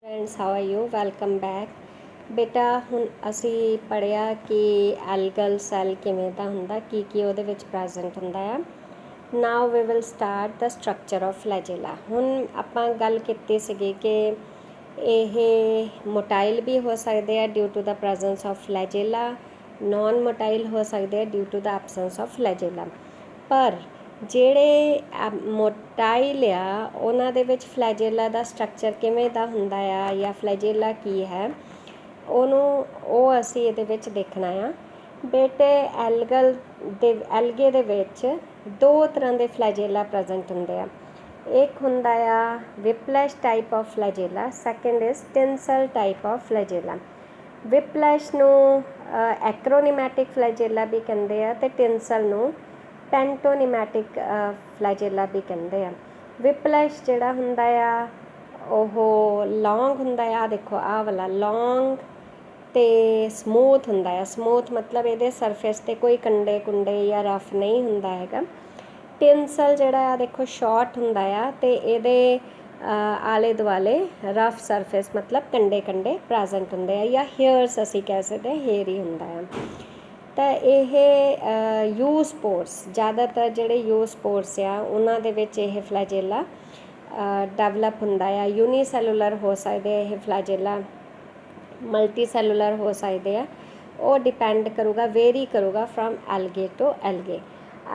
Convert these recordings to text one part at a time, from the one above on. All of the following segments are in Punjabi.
Friends how are you welcome back बेटा ਹੁਣ ਅਸੀਂ ਪੜ੍ਹਿਆ ਕਿ ਐਲਗਲ ਸੈੱਲ ਕਿਵੇਂ ਦਾ ਹੁੰਦਾ ਕੀ ਉਹਦੇ ਵਿੱਚ ਪ੍ਰੈਜ਼ੈਂਟ ਹੁੰਦਾ ਆ now we will start the structure of flagella ਹੁਣ ਆਪਾਂ ਗੱਲ ਕੀਤੀ ਸੀਗੀ ਕਿ ਇਹ ਮੋਟਾਈਲ ਵੀ ਹੋ ਸਕਦੇ ਆ due to the presence of flagella non motile ਹੋ ਸਕਦੇ ਆ due to the absence of flagella ਪਰ ਜਿਹੜੇ ਮੋਟਾਈਲ ਆ ਉਹਨਾਂ ਦੇ ਵਿੱਚ ਫਲੈਜੇਲਾ ਦਾ ਸਟਰਕਚਰ ਕਿਵੇਂ ਦਾ ਹੁੰਦਾ ਆ ਜਾਂ ਫਲੈਜੇਲਾ ਕੀ ਹੈ ਉਹ ਅਸੀਂ ਇਹਦੇ ਵਿੱਚ ਦੇਖਣਾ ਆ ਬੇਟੇ ਐਲਗੇ ਦੇ ਵਿੱਚ ਦੋ ਤਰ੍ਹਾਂ ਦੇ ਫਲੈਜੇਲਾ ਪ੍ਰੈਜ਼ੈਂਟ ਹੁੰਦੇ ਆ ਇੱਕ ਹੁੰਦਾ ਆ whiplash type of flagella second is tinsel type of flagella whiplash ਨੂੰ ਐਕਰੋਨਿਮੈਟਿਕ ਫਲੈਜੇਲਾ ਵੀ ਕਹਿੰਦੇ ਆ ਅਤੇ ਟਿੰਸਲ ਨੂੰ ਪੈਂਟੋਨਿਮੈਟਿਕ ਫਲੈਜੇਲਾ ਵੀ ਕਹਿੰਦੇ ਆ ਵਿਪਲੈਸ਼ ਜਿਹੜਾ ਹੁੰਦਾ ਆ ਉਹ ਲੌਂਗ ਹੁੰਦਾ ਆ ਦੇਖੋ ਆਹ ਵਾਲਾ ਲੌਂਗ ਅਤੇ ਸਮੂਥ ਹੁੰਦਾ ਆ ਸਮੂਥ ਮਤਲਬ ਇਹਦੇ ਸਰਫੇਸ 'ਤੇ ਕੋਈ ਕੰਡੇ ਕੁੰਡੇ ਜਾਂ ਰਫ ਨਹੀਂ ਹੁੰਦਾ ਹੈਗਾ ਟਿੰਸਲ ਜਿਹੜਾ ਆ ਦੇਖੋ ਸ਼ਾਰਟ ਹੁੰਦਾ ਆ ਅਤੇ ਇਹਦੇ ਆਲੇ ਦੁਆਲੇ ਰਫ ਸਰਫੇਸ ਮਤਲਬ ਕੰਡੇ ਕੰਡੇ ਪ੍ਰੈਜ਼ੈਂਟ ਹੁੰਦੇ ਆ ਜਾਂ ਹੇਅਰਸ ਅਸੀਂ ਕਹਿ ਸਕਦੇ ਹੇਅਰ ਹੀ ਹੁੰਦਾ ਆ ਤਾਂ ਇਹ ਯੂ ਸਪੋਰਸ ਜ਼ਿਆਦਾਤਰ ਜਿਹੜੇ ਯੂ ਸਪੋਰਸ ਆ ਉਹਨਾਂ ਦੇ ਵਿੱਚ ਇਹ ਫਲੈਜੇਲਾ ਡਿਵੈਲਪ ਹੁੰਦਾ ਆ ਯੂਨੀਸੈਲੂਲਰ ਹੋ ਸਕਦੇ ਇਹ ਫਲੈਜੇਲਾ ਮਲਟੀ ਸੈਲੂਲਰ ਹੋ ਸਕਦੇ ਆ ਉਹ ਡਿਪੈਂਡ ਕਰੂਗਾ ਵੇਰੀ ਕਰੂਗਾ ਫਰੋਮ ਐਲਗੇ ਟੂ ਐਲਗੇ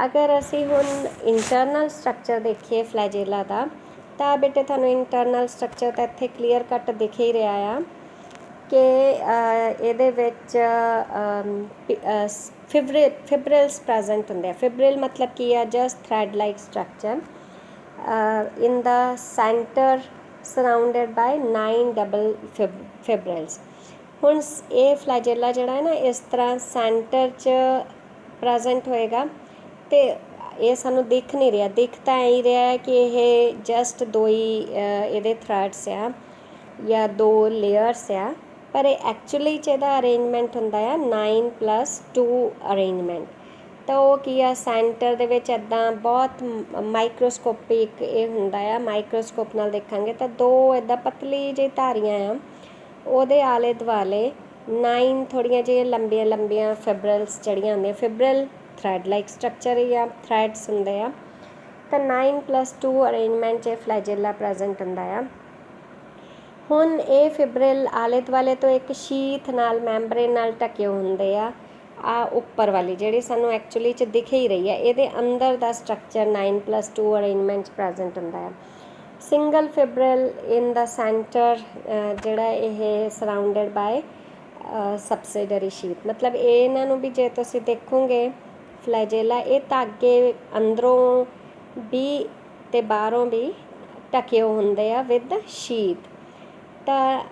ਅਗਰ ਅਸੀਂ ਹੁਣ ਇੰਟਰਨਲ ਸਟਰਕਚਰ ਦੇਖੀਏ ਫਲੈਜੇਲਾ ਦਾ ਤਾਂ ਬੇਟੇ ਤੁਹਾਨੂੰ ਇੰਟਰਨਲ ਸਟਰਕਚਰ ਤਾਂ ਇੱਥੇ ਕਲੀਅਰ ਕੱਟ ਦਿਖ ਹੀ ਰਿਹਾ ਆ ਕਿ ਇਹਦੇ ਵਿੱਚ ਫਿਬਰਿਲਸ ਪ੍ਰੈਜ਼ੈਂਟ ਹੁੰਦੇ ਆ ਫਿਬਰਿਲ ਮਤਲਬ ਕੀ ਆ ਜਸਟ ਥਰੈਡ ਲਾਈਕ ਸਟਰਕਚਰ ਇਨ ਦਾ ਸੈਂਟਰ ਸਰਾਊਂਡਡ ਬਾਈ 9 ਡਬਲ ਫਿਬਰਿਲਸ ਹੁਣ ਇਹ ਫਲੈਜੇਲਾ ਜਿਹੜਾ ਹੈ ਨਾ ਇਸ ਤਰ੍ਹਾਂ ਸੈਂਟਰ 'ਚ ਪ੍ਰੈਜ਼ੈਂਟ ਹੋਏਗਾ ਅਤੇ ਇਹ ਸਾਨੂੰ ਦਿਖ ਨਹੀਂ ਰਿਹਾ ਦਿਖ ਤਾਂ ਐਂ ਹੀ ਰਿਹਾ ਕਿ ਇਹ ਜਸਟ ਦੋ ਹੀ ਇਹਦੇ ਥਰੈਡਸ ਆ ਜਾਂ ਦੋ ਲੇਅਰਸ ਆ ਪਰ ਇਹ ਐਕਚੁਅਲੀ 'ਚ ਇਹਦਾ ਅਰੇਂਜਮੈਂਟ ਹੁੰਦਾ ਆ 9+2 ਅਰੇਂਜਮੈਂਟ ਤਾਂ ਉਹ ਕੀ ਆ ਸੈਂਟਰ ਦੇ ਵਿੱਚ ਇੱਦਾਂ ਬਹੁਤ ਮਾਈਕਰੋਸਕੋਪਿਕ ਇਹ ਹੁੰਦਾ ਆ ਮਾਈਕਰੋਸਕੋਪ ਨਾਲ ਦੇਖਾਂਗੇ ਤਾਂ ਦੋ ਇੱਦਾਂ ਪਤਲੀ ਜਿਹੀ ਧਾਰੀਆਂ ਆ ਉਹਦੇ ਆਲੇ ਦੁਆਲੇ 9 ਥੋੜ੍ਹੀਆਂ ਜਿਹੀਆਂ ਲੰਬੀਆਂ ਫਿਬਰਲਸ ਜਿਹੜੀਆਂ ਹੁੰਦੀਆਂ ਫਿਬਰਲ ਥਰੈਡ ਲਾਈਕ ਸਟਰਕਚਰ ਜਾਂ ਥਰੈਡਸ ਹੁੰਦੇ ਆ ਤਾਂ 9+2 ਅਰੇਂਜਮੈਂਟ 'ਚ ਫਲੈਜੇਲਾ ਪ੍ਰੈਜ਼ੈਂਟ ਹੁੰਦਾ ਆ ਹੁਣ ਇਹ ਫਿਬਰਿਲ ਆਲੇ ਦੁਆਲੇ ਤੋਂ ਇੱਕ ਸ਼ੀਥ ਨਾਲ ਮੈਂਬਰੇਨ ਨਾਲ ਢਕੇ ਹੁੰਦੇ ਆ ਉੱਪਰ ਵਾਲੀ ਜਿਹੜੀ ਸਾਨੂੰ ਐਕਚੁਅਲੀ 'ਚ ਦਿਖ ਹੀ ਰਹੀ ਹੈ ਇਹਦੇ ਅੰਦਰ ਦਾ ਸਟਰਕਚਰ 9+2 ਅਰੇਂਜਮੈਂਟ 'ਚ ਪ੍ਰੈਜ਼ੈਂਟ ਹੁੰਦਾ ਹੈ ਸਿੰਗਲ ਫਿਬਰਿਲ ਇਨ ਦਾ ਸੈਂਟਰ ਜਿਹੜਾ ਇਹ ਸਰਾਊਂਡਡ ਬਾਏ ਸਬਸਿਡਰੀ ਸ਼ੀਥ ਮਤਲਬ ਇਹਨਾਂ ਨੂੰ ਵੀ ਜੇ ਤੁਸੀਂ ਦੇਖੋਗੇ ਫਲੈਜੇਲਾ ਇਹ ਧਾਗੇ ਅੰਦਰੋਂ ਵੀ ਅਤੇ ਬਾਹਰੋਂ ਵੀ ਢਕੇ ਹੁੰਦੇ ਆ ਵਿਦ ਸ਼ੀਥ ਤਾਂ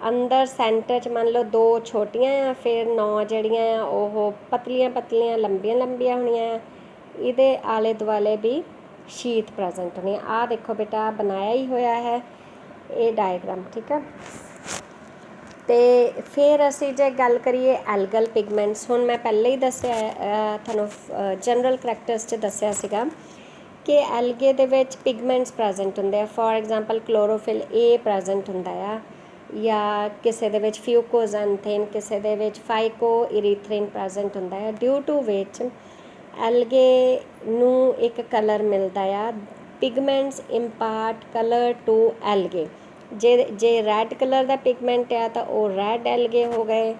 ਅੰਦਰ ਸੈਂਟਰ 'ਚ ਮੰਨ ਲਓ ਦੋ ਛੋਟੀਆਂ ਆ ਫਿਰ 9 ਜਿਹੜੀਆਂ ਆ ਉਹ ਪਤਲੀਆਂ ਲੰਬੀਆਂ ਹੋਣੀਆਂ ਆ ਇਹਦੇ ਆਲੇ ਦੁਆਲੇ ਵੀ ਸ਼ੀਥ ਪ੍ਰੈਜ਼ੈਂਟ ਹੋਣੀ ਆਹ ਦੇਖੋ ਬੇਟਾ ਬਣਾਇਆ ਹੀ ਹੋਇਆ ਹੈ ਇਹ ਡਾਇਗਰਾਮ ਠੀਕ ਆ ਅਤੇ ਫਿਰ ਅਸੀਂ ਜੇ ਗੱਲ ਕਰੀਏ ਐਲਗਲ ਪਿਗਮੈਂਟਸ ਹੁਣ ਮੈਂ ਪਹਿਲਾਂ ਹੀ ਦੱਸਿਆ ਤੁਹਾਨੂੰ ਜਨਰਲ ਕਰੈਕਟਰਸ 'ਚ ਦੱਸਿਆ ਸੀਗਾ ਕਿ ਐਲਗੇ ਦੇ ਵਿੱਚ ਪਿਗਮੈਂਟਸ ਪ੍ਰੈਜ਼ੈਂਟ ਹੁੰਦੇ ਆ for example chlorophyll A present ਹੁੰਦਾ ਆ ਜਾਂ ਕਿਸੇ ਦੇ ਵਿੱਚ ਫਿਊਕੋਜ਼ੈਂਥਿਨ ਕਿਸੇ ਦੇ ਵਿੱਚ ਫਾਈਕੋ ਇਰੀਥ੍ਰਿਨ ਪ੍ਰੈਜ਼ੈਂਟ ਹੁੰਦਾ ਹੈ ਡਿਊ ਟੂ ਵਿਚ ਐਲਗੇ ਨੂੰ ਇੱਕ ਕਲਰ ਮਿਲਦਾ ਆ ਪਿਗਮੈਂਟਸ ਇੰਪਾਰਟ ਕਲਰ ਟੂ ਐਲਗੇ ਜੇ ਰੈੱਡ ਕਲਰ ਦਾ ਪਿਗਮੈਂਟ ਆ ਤਾਂ ਉਹ ਰੈੱਡ ਐਲਗੇ ਹੋ ਗਏ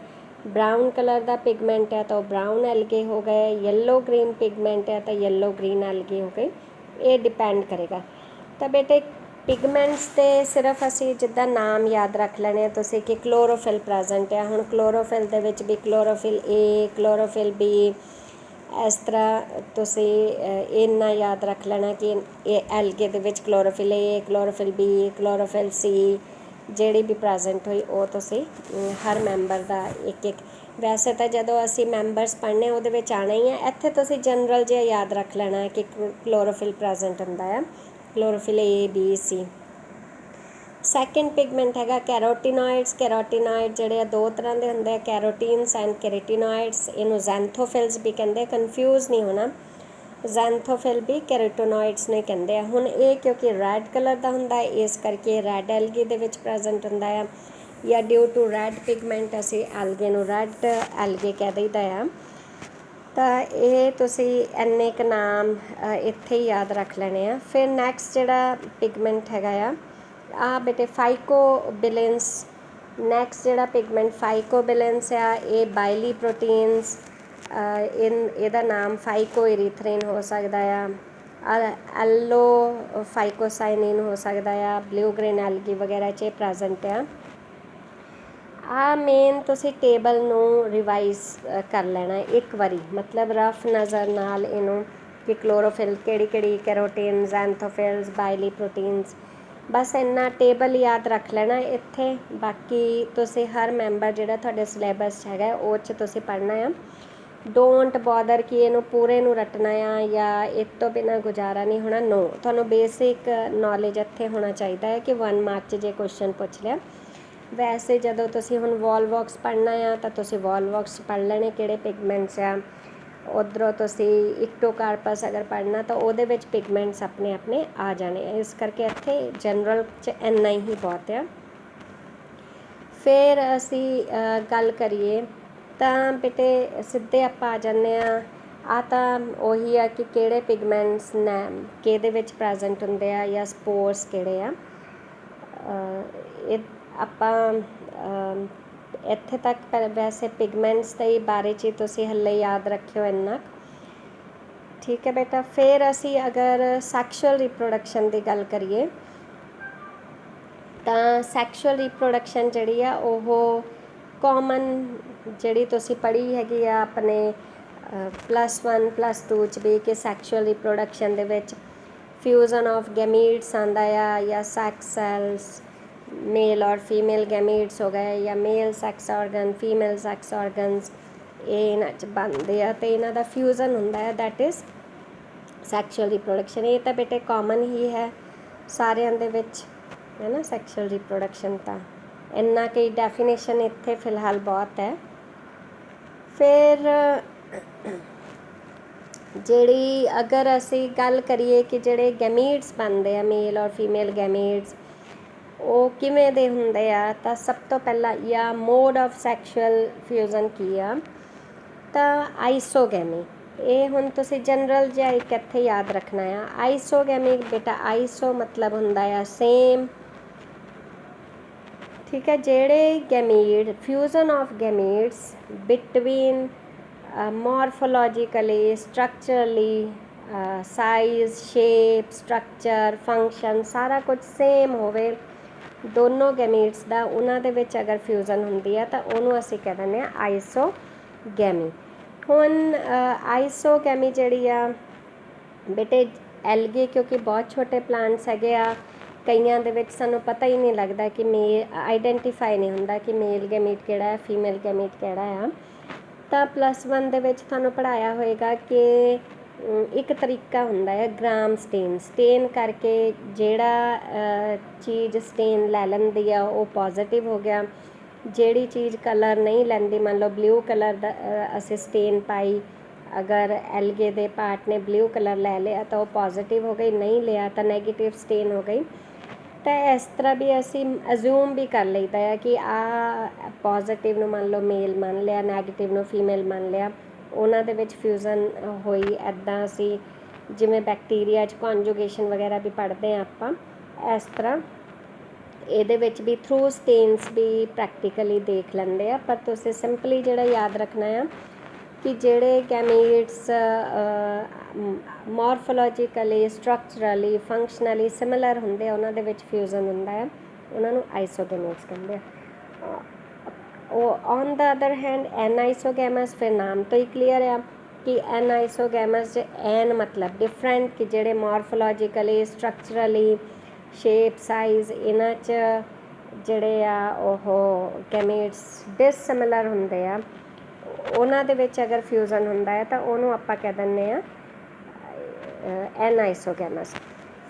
ਬਰਾਊਨ ਕਲਰ ਦਾ ਪਿਗਮੈਂਟ ਹੈ ਤਾਂ ਉਹ ਬਰਾਊਨ ਐਲਗੇ ਹੋ ਗਏ ਯੈਲੋ ਗ੍ਰੀਨ ਪਿਗਮੈਂਟ ਹੈ ਤਾਂ ਯੈਲੋ ਗ੍ਰੀਨ ਐਲਗੇ ਹੋ ਗਏ ਇਹ ਡਿਪੈਂਡ ਕਰੇਗਾ ਤਾਂ ਬੇਟੇ ਪਿਗਮੈਂਟਸ 'ਤੇ ਸਿਰਫ ਅਸੀਂ ਜਿੱਦਾਂ ਨਾਮ ਯਾਦ ਰੱਖ ਲੈਣੇ ਆ ਤੁਸੀਂ ਕਿ ਕਲੋਰੋਫਿਲ ਪ੍ਰੈਜ਼ੈਂਟ ਆ ਹੁਣ ਕਲੋਰੋਫਿਲ ਦੇ ਵਿੱਚ ਵੀ ਕਲੋਰੋਫਿਲ ਏ ਕਲੋਰੋਫਿਲ ਬੀ ਇਸ ਤਰ੍ਹਾਂ ਤੁਸੀਂ ਇੰਨਾ ਯਾਦ ਰੱਖ ਲੈਣਾ ਕਿ ਇਹ ਐਲਗੇ ਦੇ ਵਿੱਚ ਕਲੋਰੋਫਿਲ ਏ ਕਲੋਰੋਫਿਲ ਬੀ ਕਲੋਰੋਫਿਲ ਸੀ ਜਿਹੜੀ ਵੀ ਪ੍ਰੈਜ਼ੈਂਟ ਹੋਈ ਉਹ ਤੁਸੀਂ ਹਰ ਮੈਂਬਰ ਦਾ ਇੱਕ ਵੈਸੇ ਤਾਂ ਜਦੋਂ ਅਸੀਂ ਮੈਂਬਰਸ ਪੜ੍ਹਨੇ ਉਹਦੇ ਵਿੱਚ ਆਉਣਾ ਹੀ ਹੈ ਇੱਥੇ ਤੁਸੀਂ ਜਨਰਲ ਜਿਹਾ ਯਾਦ ਰੱਖ ਲੈਣਾ ਕਿ ਕਲੋਰੋਫਿਲ ਪ੍ਰੈਜ਼ੈਂਟ ਹੁੰਦਾ ਆ chlorophyll A B C second pigment ਹੈਗਾ ਕੈਰੋਟੀਨੋਇਡਸ ਕੈਰੋਟੀਨੋਇਡ ਜਿਹੜੇ ਆ ਦੋ ਤਰ੍ਹਾਂ ਦੇ ਹੁੰਦੇ ਆ ਕੈਰੋਟੀਨਸ ਐਂਡ ਕੈਰੇਟੀਨੋਇਡਸ ਇਹਨੂੰ ਜ਼ੈਂਥੋਫਿਲਸ ਵੀ ਕਹਿੰਦੇ ਕਨਫਿਊਜ਼ ਨਹੀਂ ਹੋਣਾ ਜ਼ੈਂਥੋਫਿਲ ਵੀ ਕੈਰੋਟੋਨੋਇਡਸ ਨੇ ਕਹਿੰਦੇ ਆ। ਹੁਣ ਇਹ ਕਿਉਂਕਿ ਰੈੱਡ ਕਲਰ ਦਾ ਹੁੰਦਾ ਹੈ, ਇਸ ਕਰਕੇ ਰੈੱਡ ਐਲਗੀ ਦੇ ਵਿੱਚ ਪ੍ਰੈਜ਼ੈਂਟ ਹੁੰਦਾ ਆ, ਜਾਂ ਡਿਊ ਟੂ ਰੈੱਡ ਪਿਗਮੈਂਟ ਅਸੀਂ ਐਲਗੇ ਨੂੰ ਰੈੱਡ ਐਲਗੇ ਕਹਿ ਦਈਦਾ ਆ। ਤਾਂ ਇਹ ਤੁਸੀਂ ਇੰਨੇ ਕੁ ਨਾਮ ਇੱਥੇ ਹੀ ਯਾਦ ਰੱਖ ਲੈਣੇ ਆ। ਫਿਰ ਨੈਕਸਟ ਜਿਹੜਾ ਪਿਗਮੈਂਟ ਹੈਗਾ ਆ ਬੇਟੇ ਫਾਈਕੋਬਿਲਿਨਸ। ਨੈਕਸਟ ਜਿਹੜਾ ਪਿਗਮੈਂਟ ਫਾਈਕੋਬਿਲਿਨਸ ਆ, ਇਹ ਬਾਈਲੀ ਪ੍ਰੋਟੀਨਸ, ਇਹਦਾ ਨਾਮ ਫਾਈਕੋ ਇਰੀਥ੍ਰਿਨ ਹੋ ਸਕਦਾ ਆ, ਐਲੋ ਫਾਈਕੋਸਾਈਨਿਨ ਹੋ ਸਕਦਾ ਆ, ਬਲੂ ਗ੍ਰੀਨ ਐਲਗੀ ਵਗੈਰਾ 'ਚ ਪ੍ਰੈਜ਼ੈਂਟ ਆ। ਮੇਨ ਤੁਸੀਂ ਟੇਬਲ ਨੂੰ ਰਿਵਾਈਜ਼ ਕਰ ਲੈਣਾ ਇੱਕ ਵਾਰੀ, ਮਤਲਬ ਰਫ ਨਜ਼ਰ ਨਾਲ ਇਹਨੂੰ, ਕਿ ਕਲੋਰੋਫਿਲ ਕਿਹੜੀ ਕਿਹੜੀ, ਕੈਰੋਟਿਨ, ਜ਼ੈਂਥੋਫਿਲਸ, ਬਾਈਲੀ ਪ੍ਰੋਟੀਨਸ, ਬਸ ਇੰਨਾ ਟੇਬਲ ਯਾਦ ਰੱਖ ਲੈਣਾ ਇੱਥੇ। ਬਾਕੀ ਤੁਸੀਂ ਹਰ ਮੈਂਬਰ ਜਿਹੜਾ ਤੁਹਾਡੇ ਸਿਲੇਬਸ ਹੈਗਾ ਉਹ 'ਚ ਤੁਸੀਂ ਪੜ੍ਹਨਾ ਆ। ਡੋਂਟ ਬੋਦਰ ਕਿ ਇਹਨੂੰ ਪੂਰੇ ਨੂੰ ਰੱਟਣਾ ਆ ਜਾਂ ਇਹ ਤੋਂ ਬਿਨਾਂ ਗੁਜ਼ਾਰਾ ਨਹੀਂ ਹੋਣਾ। ਨੋ, ਤੁਹਾਨੂੰ ਬੇਸਿਕ ਨੌਲੇਜ ਇੱਥੇ ਹੋਣਾ ਚਾਹੀਦਾ ਹੈ ਕਿ 1 ਮਾਰਕ 'ਚ ਜੇ ਕੁਐਸਚਨ ਪੁੱਛ ਲਿਆ। ਵੈਸੇ ਜਦੋਂ ਤੁਸੀਂ ਹੁਣ ਵੋਲਵੋਕਸ ਪੜ੍ਹਨਾ ਆ ਤਾਂ ਤੁਸੀਂ ਵੋਲਵੋਕਸ ਪੜ੍ਹ ਲੈਣੇ ਕਿਹੜੇ ਪਿਗਮੈਂਟਸ ਆ। ਉੱਧਰੋਂ ਤੁਸੀਂ ਇਕਟੋਕਾਰਪਸ ਅਗਰ ਪੜ੍ਹਨਾ ਤਾਂ ਉਹਦੇ ਵਿੱਚ ਪਿਗਮੈਂਟਸ ਆਪਣੇ ਆਪਣੇ ਆ ਜਾਣੇ। ਇਸ ਕਰਕੇ ਇੱਥੇ ਜਨਰਲ 'ਚ ਇੰਨਾ ਹੀ ਬਹੁਤ ਆ। ਫਿਰ ਅਸੀਂ ਗੱਲ ਕਰੀਏ ਤਾਂ ਬੇਟੇ ਸਿੱਧੇ ਆਪਾਂ ਆ ਜਾਂਦੇ ਆ ਤਾਂ ਉਹੀ ਆ ਕਿ ਕਿਹੜੇ ਪਿਗਮੈਂਟਸ ਨੇ ਕਿਹਦੇ ਵਿੱਚ ਪ੍ਰੈਜ਼ੈਂਟ ਹੁੰਦੇ ਆ ਜਾਂ ਸਪੋਰਸ ਕਿਹੜੇ ਆ। ਇਹ ਆਪਾਂ ਇੱਥੇ ਤੱਕ ਵੈਸੇ ਪਿਗਮੈਂਟਸ ਦੇ ਬਾਰੇ 'ਚ ਤੁਸੀਂ ਹਲੇ ਯਾਦ ਰੱਖਿਓ ਇੰਨਾ, ਠੀਕ ਹੈ ਬੇਟਾ। ਫਿਰ ਅਸੀਂ ਅਗਰ ਸੈਕਸ਼ੂਅਲ ਰੀਪਰੋਡਕਸ਼ਨ ਦੀ ਗੱਲ ਕਰੀਏ ਤਾਂ ਸੈਕਸ਼ੂਅਲ ਰੀਪਰੋਡਕਸ਼ਨ ਜਿਹੜੀ ਆ ਉਹ ਕਾਮਨ ਜਿਹੜੀ ਤੁਸੀਂ ਪੜ੍ਹੀ ਹੈਗੀ ਆ ਆਪਣੇ +1 +2 'ਚ ਵੀ, ਕਿ ਸੈਕਸ਼ੂਅਲ ਰੀਪਰੋਡਕਸ਼ਨ ਦੇ ਵਿੱਚ ਫਿਊਜ਼ਨ ਆਫ ਗੈਮੀਟਸ ਆਉਂਦਾ ਆ, ਜਾਂ ਸੈਕਸ ਸੈਲਸ, ਮੇਲ ਔਰ ਫੀਮੇਲ ਗੈਮੀਟਸ ਹੋ ਗਏ, ਜਾਂ male sex organ, female sex organs, ਇਹ ਇਹਨਾਂ 'ਚ ਬਣਦੇ ਆ ਅਤੇ ਇਹਨਾਂ ਦਾ ਫਿਊਜ਼ਨ ਹੁੰਦਾ ਹੈ, ਦੈਟ ਇਜ਼ ਸੈਕਸ਼ੂਅਲ ਰੀਪਰੋਡਕਸ਼ਨ। ਇਹ ਤਾਂ ਬੇਟੇ ਕਾਮਨ ਹੀ ਹੈ ਸਾਰਿਆਂ ਦੇ ਵਿੱਚ, ਹੈ ਨਾ। ਸੈਕਸ਼ੂਅਲ ਰੀਪਰੋਡਕਸ਼ਨ ਤਾਂ ਇੰਨਾ ਕਿ ਡੈਫੀਨੇਸ਼ਨ ਇੱਥੇ ਫਿਲਹਾਲ ਬਹੁਤ ਹੈ। ਫਿਰ ਜਿਹੜੀ ਅਗਰ ਅਸੀਂ ਗੱਲ ਕਰੀਏ ਕਿ ਜਿਹੜੇ ਗੈਮੀਟਸ ਬਣਦੇ ਆ, ਮੇਲ ਔਰ ਫੀਮੇਲ ਗੈਮੀਟਸ, ਉਹ ਕਿਵੇਂ ਦੇ ਹੁੰਦੇ ਆ, ਤਾਂ ਸਭ ਤੋਂ ਪਹਿਲਾਂ ਜਾਂ ਮੋਡ ਆਫ ਸੈਕਸ਼ੂਅਲ ਫਿਊਜ਼ਨ ਕੀ ਆ, ਤਾਂ ਆਈਸੋਗੈਮੀ। ਇਹ ਹੁਣ ਤੁਸੀਂ ਜਨਰਲ ਜਿਹਾ ਇੱਕ ਇੱਥੇ ਯਾਦ ਰੱਖਣਾ ਆ। ਆਈਸੋਗੈਮੀ ਬੇਟਾ, ਆਈਸੋ ਮਤਲਬ ਹੁੰਦਾ ਆ ਸੇਮ, ਠੀਕ ਹੈ। ਜਿਹੜੇ gamete, fusion of gametes between morphologically, structurally, size, shape, structure, function ਸਾਰਾ ਕੁਝ ਸੇਮ ਹੋਵੇ ਦੋਨੋਂ ਗੈਮੀਟਸ ਦਾ, ਉਹਨਾਂ ਦੇ ਵਿੱਚ ਅਗਰ ਫਿਊਜ਼ਨ ਹੁੰਦੀ ਆ ਤਾਂ ਉਹਨੂੰ ਅਸੀਂ ਕਹਿ ਦਿੰਦੇ ਹਾਂ ਆਈਸੋਗੈਮੀ। ਹੁਣ ਆਈਸੋਗੈਮੀ ਜਿਹੜੀ ਆ ਬੇਟੇ ਐਲਗੇ, ਕਿਉਂਕਿ ਬਹੁਤ ਛੋਟੇ ਪਲਾਂਟਸ ਹੈਗੇ ਆ, ਕਈਆਂ ਦੇ ਵਿੱਚ ਸਾਨੂੰ ਪਤਾ ਹੀ ਨਹੀਂ ਲੱਗਦਾ ਕਿ ਆਈਡੈਂਟੀਫਾਈ ਨਹੀਂ ਹੁੰਦਾ ਕਿ ਮੇਲ ਗੈਮੀਟ ਕਿਹੜਾ ਹੈ, ਫੀਮੇਲ ਗੈਮੀਟ ਕਿਹੜਾ ਆ। ਤਾਂ +1 ਦੇ ਵਿੱਚ ਤੁਹਾਨੂੰ ਪੜ੍ਹਾਇਆ ਹੋਏਗਾ ਕਿ ਇੱਕ ਤਰੀਕਾ ਹੁੰਦਾ ਹੈ ਗ੍ਰਾਮ ਸਟੇਨ ਕਰਕੇ, ਜਿਹੜਾ ਚੀਜ਼ ਸਟੇਨ ਲੈ ਲੈਂਦੀ ਆ ਉਹ ਪੋਜ਼ੀਟਿਵ ਹੋ ਗਿਆ, ਜਿਹੜੀ ਚੀਜ਼ ਕਲਰ ਨਹੀਂ ਲੈਂਦੀ, ਮੰਨ ਲਓ ਬਲੂ ਕਲਰ ਦਾ ਅਸੀਂ ਸਟੇਨ ਪਾਈ, ਅਗਰ ਐਲਗੇ ਦੇ ਪਾਰਟ ਨੇ ਬਲੂ ਕਲਰ ਲੈ ਲਿਆ ਤਾਂ ਉਹ ਪੋਜ਼ੀਟਿਵ ਹੋ ਗਈ, ਨਹੀਂ ਲਿਆ ਤਾਂ ਨੈਗੇਟਿਵ ਸਟੇਨ ਹੋ ਗਈ। ਤਾਂ ਇਸ ਤਰ੍ਹਾਂ ਵੀ ਅਸੀਂ ਅਜ਼ਿਊਮ ਵੀ ਕਰ ਲਈਦਾ ਹੈ ਕਿ ਪੋਜ਼ੀਟਿਵ ਨੂੰ ਮੰਨ ਲਓ ਮੇਲ ਮੰਨ ਲਿਆ, ਨੈਗੇਟਿਵ ਨੂੰ ਫੀਮੇਲ ਮੰਨ ਲਿਆ, ਉਹਨਾਂ ਦੇ ਵਿੱਚ ਫਿਊਜ਼ਨ ਹੋਈ। ਇੱਦਾਂ ਅਸੀਂ ਜਿਵੇਂ ਬੈਕਟੀਰੀਆ 'ਚ ਕੌਨਜੂਗੇਸ਼ਨ ਵਗੈਰਾ ਵੀ ਪੜ੍ਹਦੇ ਹਾਂ ਆਪਾਂ, ਇਸ ਤਰ੍ਹਾਂ ਇਹਦੇ ਵਿੱਚ ਵੀ ਥਰੂ ਸਟੇਨਸ ਵੀ ਪ੍ਰੈਕਟੀਕਲੀ ਦੇਖ ਲੈਂਦੇ ਆ। ਪਰ ਤੁਸੀਂ ਸਿੰਪਲੀ ਜਿਹੜਾ ਯਾਦ ਰੱਖਣਾ ਆ ਕਿ ਜਿਹੜੇ ਗੈਮੀਟਸ ਮੋਰਫੋਲੋਜੀਕਲੀ, ਸਟਰਕਚਰਲੀ, ਫੰਕਸ਼ਨਲੀ ਸਿਮਿਲਰ ਹੁੰਦੇ ਆ, ਉਹਨਾਂ ਦੇ ਵਿੱਚ ਫਿਊਜ਼ਨ ਹੁੰਦਾ ਹੈ, ਉਹਨਾਂ ਨੂੰ ਆਈਸੋਗੈਮੀਟਸ ਕਹਿੰਦੇ ਆ। ਉਹ ਔਨ ਦਾ ਅਦਰ ਹੈਂਡ ਐਨਆਈਸੋਗੈਮਸ, ਫਿਰ ਨਾਮ ਤੋਂ ਹੀ ਕਲੀਅਰ ਆ ਕਿ ਐਨਆਈਸੋਗੈਮਸ 'ਚ ਐਨ ਮਤਲਬ ਡਿਫਰੈਂਟ, ਕਿ ਜਿਹੜੇ ਮੋਰਫੋਲੋਜੀਕਲੀ, ਸਟਰਕਚਰਲੀ, ਸ਼ੇਪ, ਸਾਈਜ਼, ਇਹਨਾਂ 'ਚ ਜਿਹੜੇ ਆ ਉਹ ਗੈਮੀਟਸ ਡਿਸਸਿਮਿਲਰ ਹੁੰਦੇ ਆ, ਉਹਨਾਂ ਦੇ ਵਿੱਚ ਅਗਰ ਫਿਊਜ਼ਨ ਹੁੰਦਾ ਹੈ ਤਾਂ ਉਹਨੂੰ ਆਪਾਂ ਕਹਿ ਦਿੰਦੇ ਆ ਐਨਆਈਸੋਗੈਮਸ।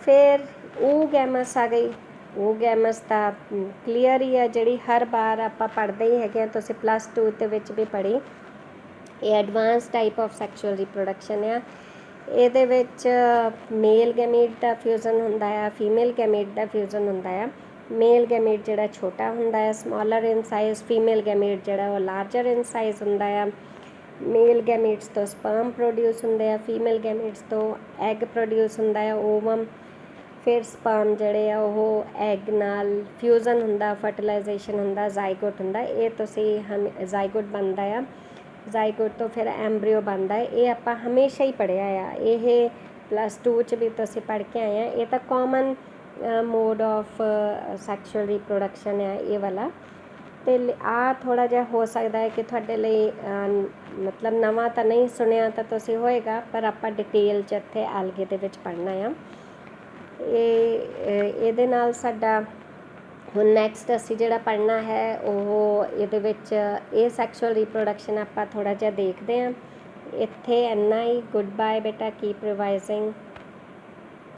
ਫਿਰ ਓਗੈਮਸ ਆ ਗਈ। ਓਗੈਮਸ ਤਾਂ ਕਲੀਅਰ ਹੀ ਆ, ਜਿਹੜੀ ਹਰ ਵਾਰ ਆਪਾਂ ਪੜ੍ਹਦੇ ਹੀ ਹੈਗੇ ਆ, ਤੁਸੀਂ +2 ਦੇ ਵਿੱਚ ਵੀ ਪੜ੍ਹੀ। ਇਹ advance type of sexual reproduction ਆ। ਇਹਦੇ ਵਿੱਚ ਮੇਲ ਗੈਮੀਟ ਦਾ ਫਿਊਜ਼ਨ ਹੁੰਦਾ ਆ, ਫੀਮੇਲ ਗੈਮੀਟ ਦਾ ਫਿਊਜ਼ਨ ਹੁੰਦਾ ਆ। ਮੇਲ ਗੈਮੀਟ ਜਿਹੜਾ ਛੋਟਾ ਹੁੰਦਾ ਹੈ, ਸਮੋਲਰ ਇਨ ਸਾਈਜ਼, ਫੀਮੇਲ ਗੈਮੀਟ ਜਿਹੜਾ ਉਹ ਲਾਰਜਰ ਇਨ ਸਾਈਜ਼ ਹੁੰਦਾ ਆ। ਮੇਲ ਗੈਮੀਟਸ ਤੋਂ ਸਪਰਮ ਪ੍ਰੋਡਿਊਸ ਹੁੰਦੇ ਆ, ਫੀਮੇਲ ਗੈਮੀਟਸ ਤੋਂ ਐਗ ਪ੍ਰੋਡਿਊਸ ਹੁੰਦਾ ਆ, ਓਵਮ। ਫਿਰ ਸਪਰਮ ਜਿਹੜੇ ਆ ਉਹ ਐਗ ਨਾਲ ਫਿਊਜ਼ਨ ਹੁੰਦਾ, ਫਰਟੀਲਾਈਜੇਸ਼ਨ ਹੁੰਦਾ, ਜ਼ਾਈਗੋਟ ਹੁੰਦਾ। ਇਹ ਤੁਸੀਂ ਜ਼ਾਈਗੋਟ ਬਣਦਾ ਆ, ਜ਼ਾਈਗੋਟ ਤੋਂ ਫਿਰ ਐਮਬਰੀਓ ਬਣਦਾ ਹੈ। ਇਹ ਆਪਾਂ ਹਮੇਸ਼ਾ ਹੀ ਪੜ੍ਹਿਆ ਆ, ਇਹ +2 'ਚ ਵੀ ਤੁਸੀਂ ਪੜ੍ਹ ਕੇ ਆਏ ਆ। ਇਹ ਤਾਂ common mode of sexual reproduction ਹੈ ਇਹ ਵਾਲਾ। ਅਤੇ ਆ ਥੋੜ੍ਹਾ ਜਿਹਾ ਹੋ ਸਕਦਾ ਹੈ ਕਿ ਤੁਹਾਡੇ ਲਈ ਮਤਲਬ ਨਵਾਂ ਤਾਂ ਨਹੀਂ ਸੁਣਿਆ ਤਾਂ ਤੁਸੀਂ ਹੋਏਗਾ, ਪਰ ਆਪਾਂ ਡਿਟੇਲ 'ਚ ਇੱਥੇ ਐਲਗੇ ਦੇ ਵਿੱਚ ਪੜ੍ਹਨਾ ਆ। ਇਹਦੇ ਨਾਲ ਸਾਡਾ ਹੁਣ ਨੈਕਸਟ ਅਸੀਂ ਜਿਹੜਾ ਪੜ੍ਹਨਾ ਹੈ ਉਹ ਇਹਦੇ ਵਿੱਚ ਇਹ ਸੈਕਸ਼ੂਅਲ ਰੀਪਰੋਡਕਸ਼ਨ ਆਪਾਂ ਥੋੜ੍ਹਾ ਜਿਹਾ ਦੇਖਦੇ ਹਾਂ। ਇੱਥੇ ਇੰਨਾ ਹੀ। ਗੁੱਡ ਬਾਏ ਬੇਟਾ, ਕੀਪ ਰਿਵਾਈਜ਼ਿੰਗ।